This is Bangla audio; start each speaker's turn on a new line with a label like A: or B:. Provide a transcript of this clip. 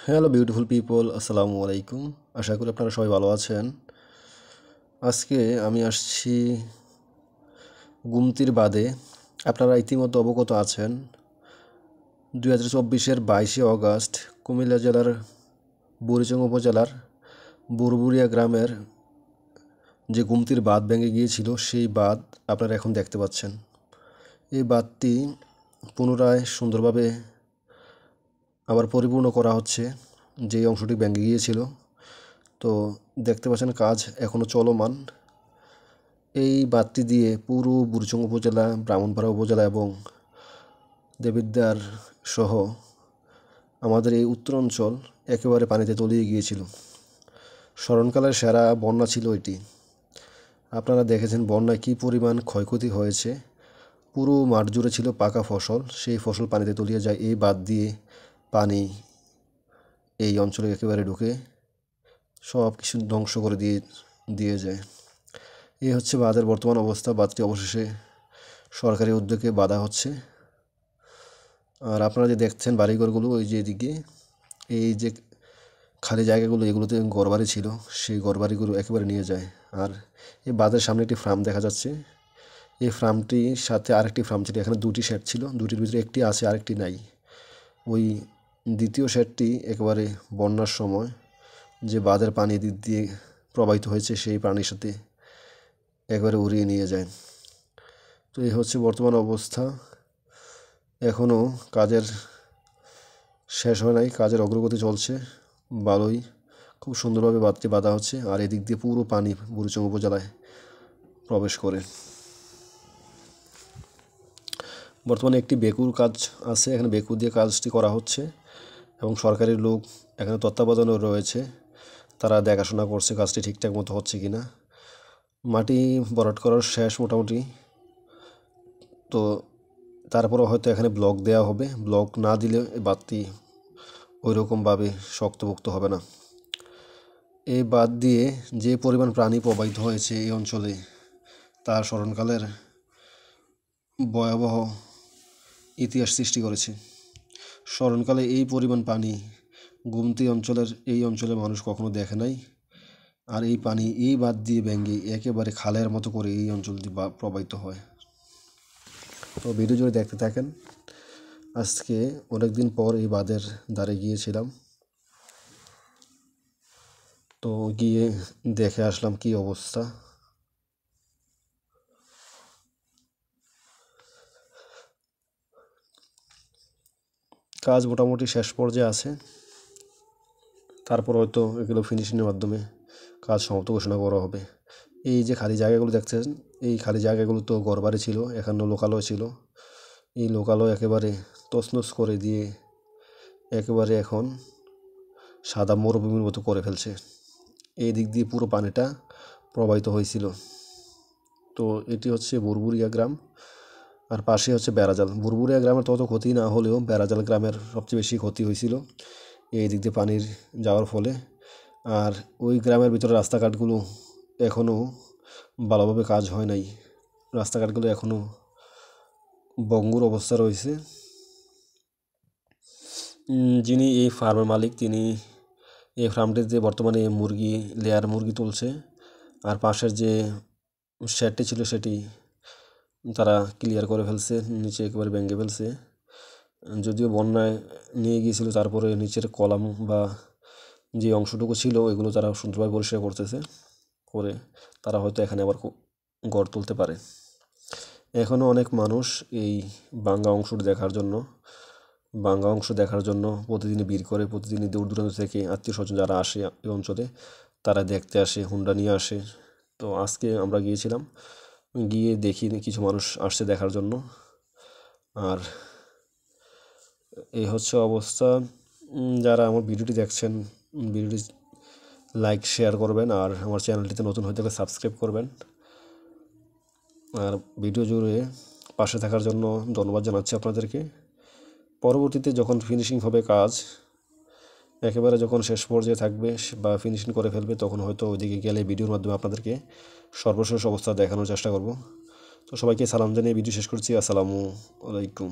A: হ্যালো বিউটিফুল পিপল, আসসালামু আলাইকুম। আশা করি আপনারা সবাই ভালো আছেন। আজকে আমি আসছি গুমতির বাদে। আপনারা ইতিমধ্যে অবগত আছেন 2024-এর 22শে অগাস্ট কুমিল্লা জেলার বুড়িচং উপজেলার বুরবুরিয়া গ্রামের যে গুমতির বাঁধ ভেঙে গিয়েছিল, সেই বাঁধ আপনারা এখন দেখতে পাচ্ছেন। এই বাঁধটি পুনরায় সুন্দরভাবে আবার পরিপূর্ণ করা হচ্ছে, যেই অংশটি ভেঙে গিয়েছিল। তো দেখতে পাচ্ছেন কাজ এখনও চলমান। এই বাঁধটি দিয়ে পুরো বুড়িচং উপজেলা, ব্রাহ্মণপাড়া উপজেলা এবং দেবিদ্বার সহ আমাদের এই উত্তর অঞ্চল একেবারে পানিতে তলিয়ে গিয়েছিল। স্মরণকালের সেরা বন্যা ছিল এটি। আপনারা দেখেছেন বন্যায় কী পরিমাণ ক্ষয়ক্ষতি হয়েছে। পুরো মাঠ জুড়ে ছিল পাকা ফসল, সেই ফসল পানিতে তলিয়ে যায়। এই বাঁধ দিয়ে পানি এই অঞ্চলে একেবারে ঢুকে সব কিছু ধ্বংস করে দিয়ে যায়। এই হচ্ছে বাঁধের বর্তমান অবস্থা। বাঁধটি অবশেষে সরকারি উদ্যোগে বাঁধা হচ্ছে। আর আপনারা যে দেখছেন বাড়িঘরগুলো, ওই যে এদিকে এই যে খালি জায়গাগুলো, এগুলোতে ঘরবাড়ি ছিল, সেই ঘরবাড়িগুলো একেবারে নিয়ে যায়। আর এই বাঁধের সামনে একটি ফার্ম দেখা যাচ্ছে। এই ফার্মটির সাথে আরেকটি ফার্ম ছিল। এখানে দুটি শেড ছিল, দুটির ভিতরে একটি আছে, আরেকটি নাই। ওই দ্বিতীয় শেডটি একেবারে বন্যার সময় যে বাঁধের পানি দিক দিয়ে প্রবাহিত হয়েছে, সেই পানির সাথে একবারে উড়িয়ে নিয়ে যায়। তো এই হচ্ছে বর্তমান অবস্থা। এখনও কাজের শেষ হয় নাই, কাজের অগ্রগতি চলছে ভালোই। খুব সুন্দরভাবে বাঁধটি বাঁধা হচ্ছে। আর এদিক দিয়ে পুরো পানি বুড়িচং উপজেলায় প্রবেশ করে। বর্তমানে একটি বেকুর কাজ আছে, এখানে বেকুর দিয়ে কাজটি করা হচ্ছে এবং সরকারি লোক এখানে তত্ত্বাবধানে রয়েছে। তারা দেখাশোনা করছে কাজটি ঠিকঠাক মতো হচ্ছে কিনা। মাটি ভরাট করার শেষ মোটামুটি। তো তারপরে হয়তো এখানে ব্লক দেওয়া হবে। ব্লক না দিলে বাঁধটি ওই রকমভাবে শক্তপোক্ত হবে না। এই বাঁধ দিয়ে যে পরিমাণ প্রাণী প্রবাহিত হয়েছে এই অঞ্চলে, তার স্মরণকালের ভয়াবহ ইতিহাস সৃষ্টি করেছে। স্মরণকালে এই পরিমাণ পানি গুমতি অঞ্চলের মানুষ কখনো দেখে নাই। আর এই পানি এই বাঁধ দিয়ে ভেঙে একেবারে খালের মতো করে এই অঞ্চলটি প্রবাহিত হয়। তো ভিডিও জুড়ে দেখতে থাকেন। আজকে অনেক দিন পর এই বাঁধের ধারে গিয়েছিলাম, তো গিয়ে দেখে আসলাম কি অবস্থা। কাজ মোটামুটি শেষ পর্যায়ে আছে। তারপর হয়তো এগুলো ফিনিশিংয়ের মাধ্যমে কাজ সমাপ্ত ঘোষণা করা হবে। এই যে খালি জায়গাগুলো দেখছেন, এই খালি জায়গাগুলো তো ঘরবাড়ি ছিল, এখানে লোকালয় ছিল। এই লোকালয় একেবারে তছনছ করে দিয়ে একেবারে এখন সাদা মরুভূমির মতো করে ফেলছে। এই দিক দিয়ে পুরো পানিটা প্রবাহিত হয়েছিল। তো এটি হচ্ছে বুরবুরিয়া গ্রাম, আর পাশে হচ্ছে বেড়াজাল। বুরবুরিয়া গ্রামের তত ক্ষতি না হলেও বেড়াজাল গ্রামের সবচেয়ে বেশি ক্ষতি হয়েছিল এই দিক দিয়ে পানির যাওয়ার ফলে। আর ওই গ্রামের ভিতরে রাস্তাঘাটগুলো এখনও ভালোভাবে কাজ হয় নাই। রাস্তাঘাটগুলো এখনও ভঙ্গুর অবস্থা রয়েছে। যিনি এই ফার্মের মালিক, তিনি এই ফার্মটিতে বর্তমানে লেয়ার মুরগি তুলছে। আর পাশের যে শেডটি ছিল সেটি তারা ক্লিয়ার করে ফেলছে, নিচে একেবারে ভেঙে ফেলছে। যদিও বন্যায় নিয়ে গিয়েছিল, তারপরে নিচের কলাম বা যে অংশটুকু ছিল এগুলো তারা সুন্দরভাবে পরিষ্কার করতেছে। করে তারা হয়তো এখানে আবার ঘর তুলতে পারে। এখনও অনেক মানুষ এই ভাঙ্গা অংশ দেখার জন্য প্রতিদিনই ভিড় করে। প্রতিদিনই দূর দূরান্ত থেকে আত্মীয় স্বজন যারা আসে এই অঞ্চলে, তারা দেখতে আসে, হুন্ডা নিয়ে আসে। তো আজকে আমরা গিয়েছিলাম, গিয়ে দেখি কিছু মানুষ আসছে দেখার জন্য। আর এই হচ্ছে অবস্থা। যারা আমার ভিডিওটি দেখছেন, ভিডিওটি লাইক শেয়ার করবেন, আর আমার চ্যানেলটিতে নতুন হয়ে থাকলে সাবস্ক্রাইব করবেন। আর ভিডিও জুড়ে পাশে থাকার জন্য ধন্যবাদ জানাচ্ছি আপনাদেরকে। পরবর্তীতে যখন ফিনিশিং হবে কাজ, একেবারে যখন শেষ পর্যায়ে থাকবে বা ফিনিশিং করে ফেলবে, তখন হয়তো ওইদিকে গেলে ভিডিওর মাধ্যমে আপনাদেরকে সর্বশেষ অবস্থা দেখানোর চেষ্টা করব। তো সবাইকে সালাম জানিয়ে ভিডিও শেষ করছি। আসসালামু আলাইকুম।